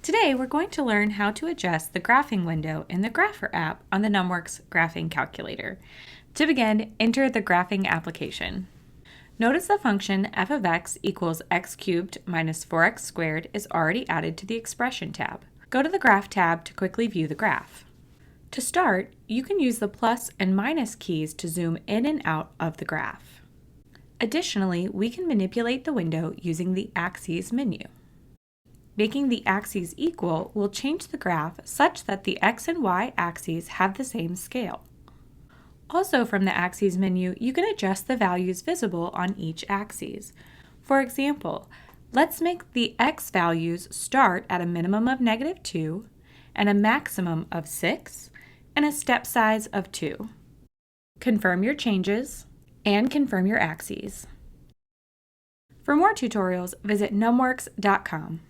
Today, we're going to learn how to adjust the graphing window in the Grapher app on the Numworks Graphing Calculator. To begin, enter the graphing application. Notice the function f of x equals x cubed minus 4x squared is already added to the Expression tab. Go to the Graph tab to quickly view the graph. To start, you can use the plus and minus keys to zoom in and out of the graph. Additionally, we can manipulate the window using the Axes menu. Making the axes equal will change the graph such that the x and y axes have the same scale. Also from the Axes menu, you can adjust the values visible on each axis. For example, let's make the x values start at a minimum of -2 and a maximum of 6 and a step size of 2. Confirm your changes and confirm your axes. For more tutorials, visit numworks.com.